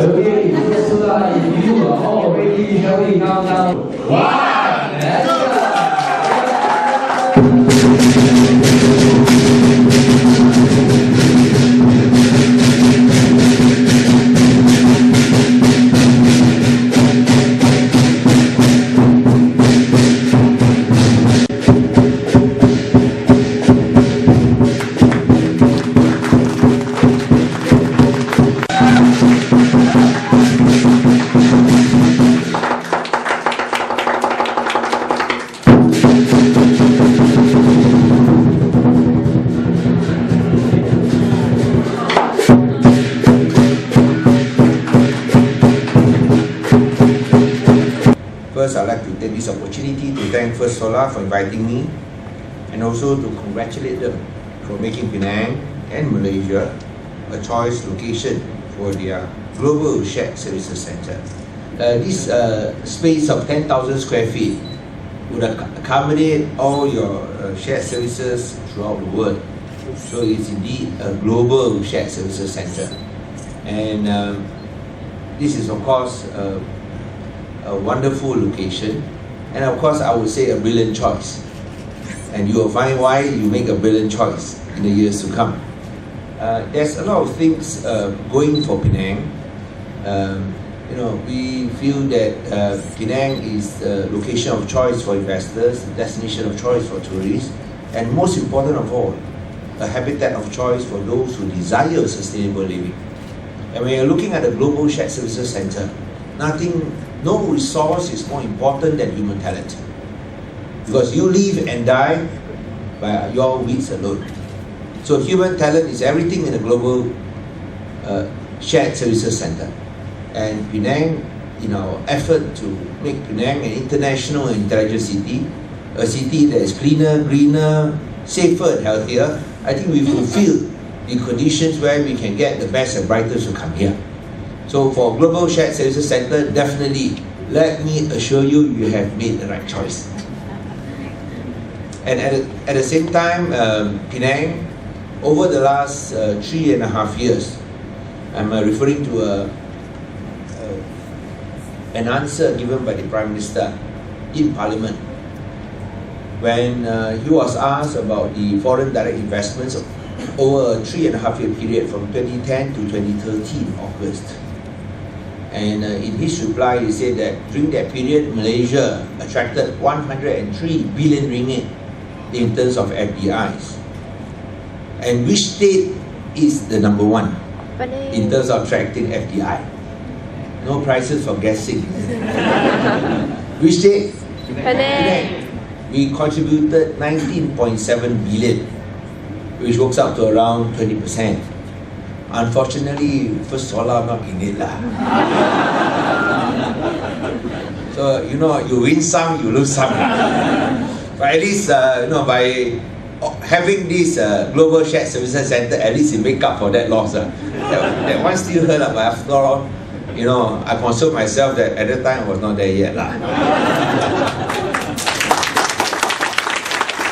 Okay, 这次啊，一路好飞机小飞当当，哇，来了。First, I'd like to take this opportunity to thank First Solar for inviting me and also to congratulate them for making Penang and Malaysia a choice location for their Global Shared Services Centre. This space of 10,000 square feet would accommodate all your shared services throughout the world. So it's indeed a global shared services centre. And this is of course a wonderful location, and of course I would say a brilliant choice, and you will find why you make a brilliant choice in the years to come. There's a lot of things going for Penang. We feel that Penang is the location of choice for investors, the destination of choice for tourists, and most important of all, a habitat of choice for those who desire sustainable living. And when you're looking at the Global Shared Services Centre, no resource is more important than human talent, because you live and die by your wits alone. So human talent is everything in a global shared services center. And Penang, in our effort to make Penang an international and intelligent city, a city that is cleaner, greener, safer and healthier, I think we fulfill the conditions where we can get the best and brightest to come here. So for Global Shared Services Centre, definitely, let me assure you, you have made the right choice. And at the same time, Penang, over the last 3.5 years, I'm referring to an answer given by the Prime Minister in Parliament when he was asked about the foreign direct investments over a 3.5 year period from 2010 to 2013 August. And in his reply, he said that during that period, Malaysia attracted 103 billion ringgit in terms of FDIs. And which state is the number one in terms of attracting FDI? No prizes for guessing. Which state? Penang. We contributed 19.7 billion, which works out to around 20%. Unfortunately, First Solar not in it lah. So you win some, you lose some. But at least by having this Global Shared Services Centre, at least it make up for that loss. That one still hurt, but after all, I consoled myself that at that time I was not there yet lah.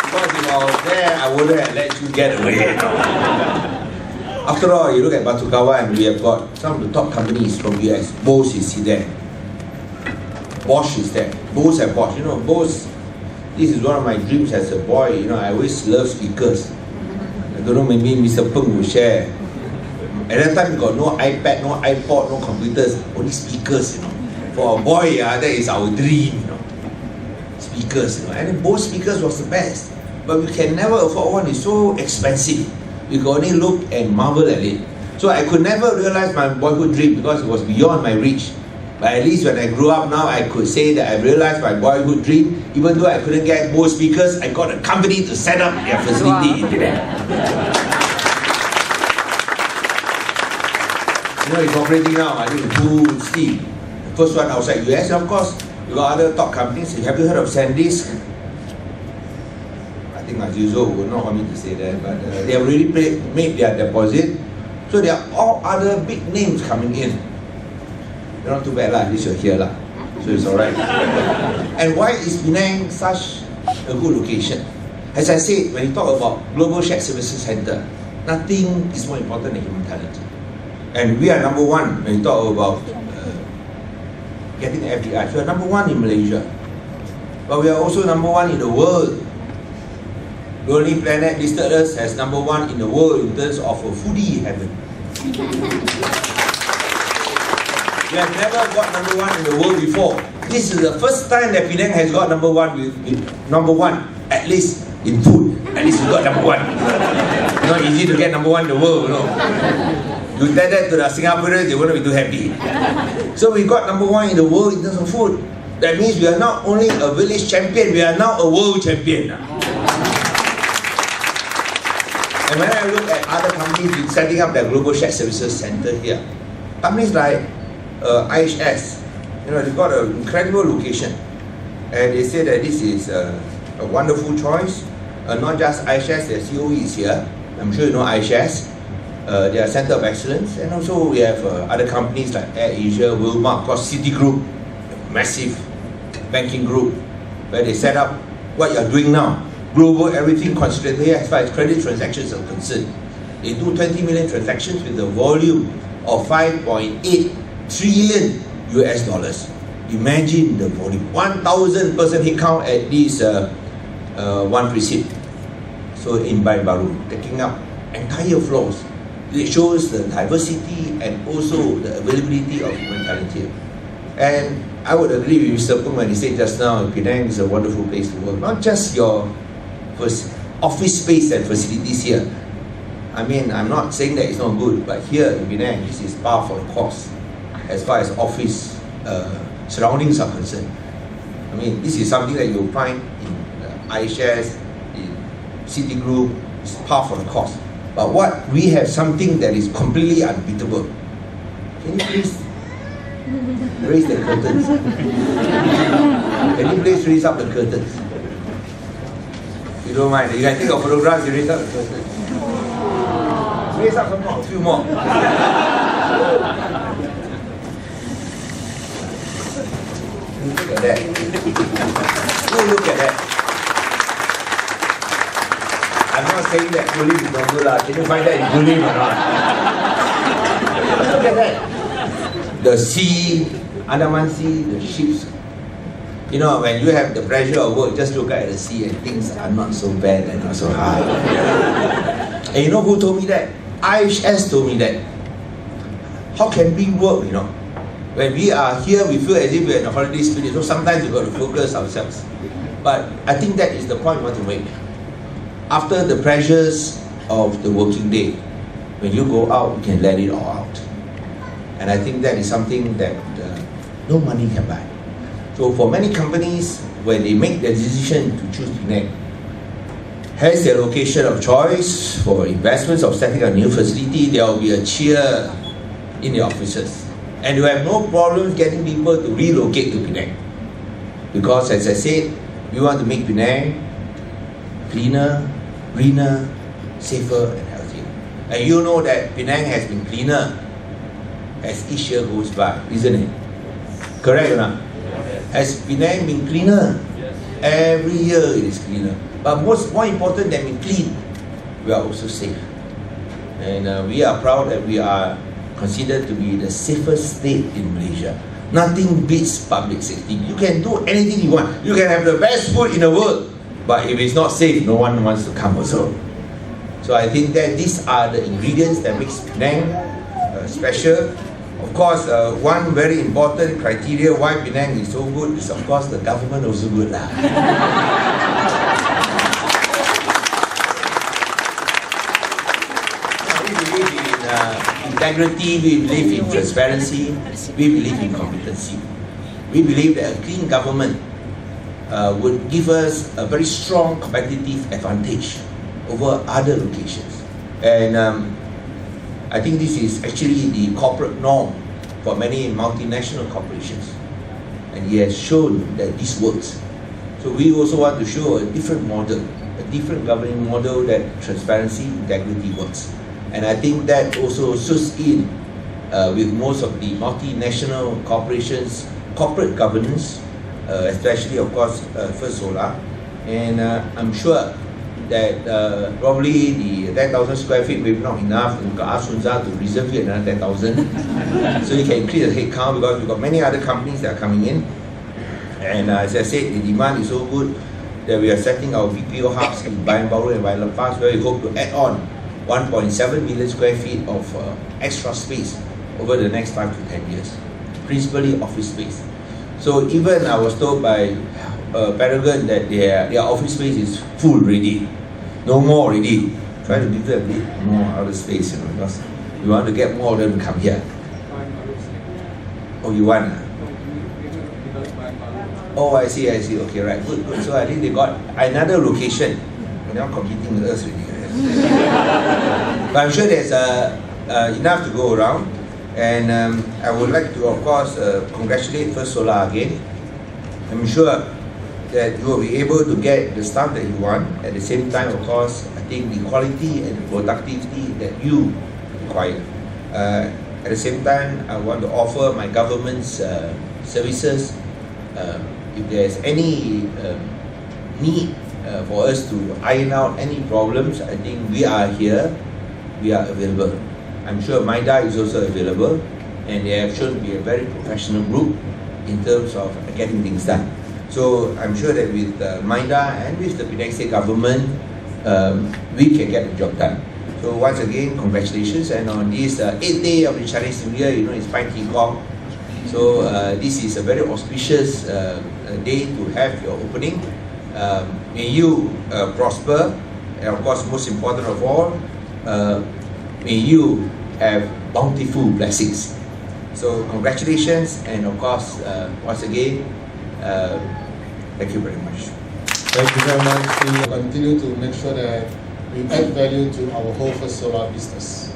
Because if I was there, I wouldn't have let you get away. After all, you look at Batu Kawan, we have got some of the top companies from US. Bose is there. Bosch is there. Bose and Bosch. Bose, this is one of my dreams as a boy. I always love speakers. I don't know, maybe Mr. Peng will share. At that time, we got no iPad, no iPod, no computers, only speakers. For a boy, that is our dream. Speakers. And then Bose speakers was the best. But we can never afford one. It's so expensive. We could only look and marvel at it. So I could never realize my boyhood dream because it was beyond my reach. But at least when I grew up now, I could say that I realized my boyhood dream. Even though I couldn't get Bose speakers, I got a company to set up their facility in Penang. It's operating now, I think, full steam. The first one outside US, and of course, we got other top companies. Have you heard of SanDisk? I think as usual would not want me to say that, but they have already made their deposit. So there are all other big names coming in. They're not too bad lah, at least you're here lah. So it's alright. And why is Penang such a good location? As I said, when you talk about Global Shared Services Centre, nothing is more important than human talent. And we are number one when you talk about getting FDI. We are number one in Malaysia. But we are also number one in the world. The only planet listed us as number one in the world in terms of a foodie heaven. We have never got number one in the world before. This is the first time that Penang has got number one number one, at least in food. At least we got number one. It's not easy to get number one in the world, you know. You tell that to the Singaporeans, they won't be too happy. So we got number one in the world in terms of food. That means we are not only a village champion, we are now a world champion. And when I look at other companies setting up their global shared services center here, companies like IHS, you know, they've got an incredible location, and they say that this is a wonderful choice. Not just IHS, the COE is here. I'm sure you know IHS. They are Center of Excellence, and also we have other companies like Air Asia, Wilmar, of course Citigroup, massive banking group, where they set up what you are doing now. Global everything considered here as far as credit transactions are concerned. They do 20 million transactions with a volume of 5.8 trillion US dollars. Imagine the volume, 1,000 person headcount at this one precinct. So in Baru, taking up entire floors. It shows the diversity and also the availability of human talent here. And I would agree with Mr. Pung when he said just now, Penang is a wonderful place to work. Not just your office space and facilities here. I mean, I'm not saying that it's not good, but here in Penang, this is par for the course as far as office surroundings are concerned. I mean, this is something that you'll find in IHS, in Citigroup, it's par for the course. But what we have something that is completely unbeatable. Can you please raise the curtains? Can you please raise up the curtains? You don't mind. You can take a photograph, you raise up the curtains. Raise up some more, a few more. Look at that. Look at that. I'm not saying that Gulim is not good. Can you find that in Gulim or not? Look at that. The sea, Andaman Sea, the ships. You know, when you have the pressure of work, just look at the sea and things are not so bad and not so hard. And you know who told me that? IHS told me that. How can we work, you know? When we are here, we feel as if we're in a holiday spirit, so sometimes we've got to focus ourselves. But I think that is the point we want to make. After the pressures of the working day, when you go out, you can let it all out. And I think that is something that no money can buy. So for many companies, when they make the decision to choose Penang, has their location of choice for investments of setting a new facility, there will be a cheer in the offices. And you have no problem getting people to relocate to Penang. Because as I said, we want to make Penang cleaner, greener, safer and healthier. And you know that Penang has been cleaner as each year goes by, isn't it? Correct or not? Has Penang been cleaner? Every year it is cleaner. But more important than being clean, we are also safe. And we are proud that we are considered to be the safest state in Malaysia. Nothing beats public safety. You can do anything you want. You can have the best food in the world, but if it's not safe, no one wants to come also. So I think that these are the ingredients that makes Penang special. Of course, one very important criteria why Penang is so good is, of course, the government also good lah. We believe in integrity, we believe in transparency, we believe in competency. We believe that a clean government would give us a very strong competitive advantage over other locations. And I think this is actually the corporate norm for many multinational corporations. And he has shown that this works. So we also want to show a different model, a different governing model that transparency, integrity works. And I think that also suits in with most of the multinational corporations, corporate governance, especially of course First Solar. And I'm sure that probably the 10,000 square feet may be not enough. We've got asked Sunza to reserve it another 10,000. So you can increase the headcount because we've got many other companies that are coming in. And as I said, the demand is so good that we are setting our BPO hubs in Bayan Baru and Bayan Lepas, where we hope to add on 1.7 million square feet of extra space over the next 5 to 10 years, principally office space. So even I was told by Paragon that their office space is full already, no more already. Try to give them a bit more other space, because we want to get more of them to come here. Oh, you want? Oh, I see. Okay, right, good. So I think they got another location. They're not competing with us already. But I'm sure there's enough to go around. And I would like to, of course, congratulate First Solar again. I'm sure that you will be able to get the stuff that you want. At the same time, of course, I think the quality and the productivity that you require. At the same time, I want to offer my government's services. If there's any need for us to iron out any problems, I think we are here, we are available. I'm sure MIDA is also available, and they have shown to be a very professional group in terms of getting things done. So I'm sure that with MIDA and with the Penang State government, we can get the job done. So once again, congratulations, and on this 8th day of the Chinese New Year, it's Pai Ting Kong. So this is a very auspicious day to have your opening. May you prosper, and of course, most important of all, may you have bountiful blessings. So congratulations, and of course, once again, thank you very much. Thank you very much. We continue to make sure that we add value to our whole First Solar business.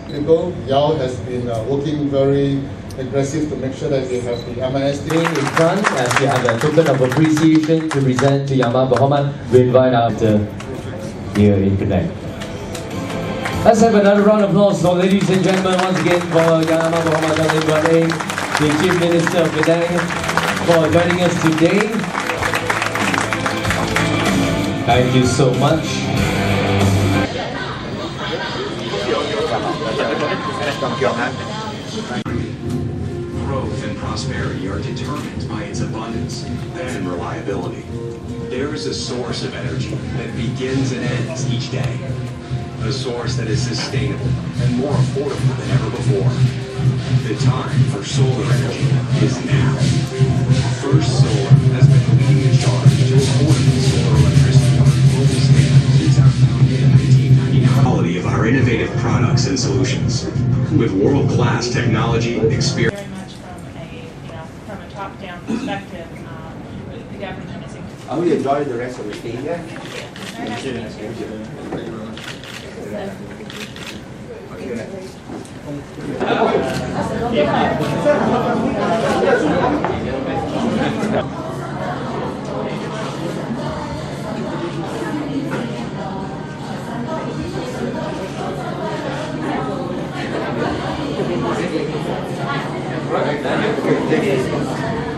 Yao has been working very aggressive to make sure that we have the MIS team In front, and we have a token of appreciation to present to Yama Berhormat. We invite after here in Penang. Let's have another round of applause, so ladies and gentlemen, once again for Yama Berhormat Datin Ibrahim, the Chief Minister of Penang, for joining us today. Thank you so much. Growth and prosperity are determined by its abundance and reliability. There is a source of energy that begins and ends each day. A source that is sustainable and more affordable than ever before. The time for solar energy is now. First Solar has been leading the charge to affordable solar electricity on a global scale since our founding in 1999. Quality of our innovative products and solutions. With world-class technology, experience. Very much from a top-down perspective, the government is. I will enjoy the rest of the day here. Thank you. Right.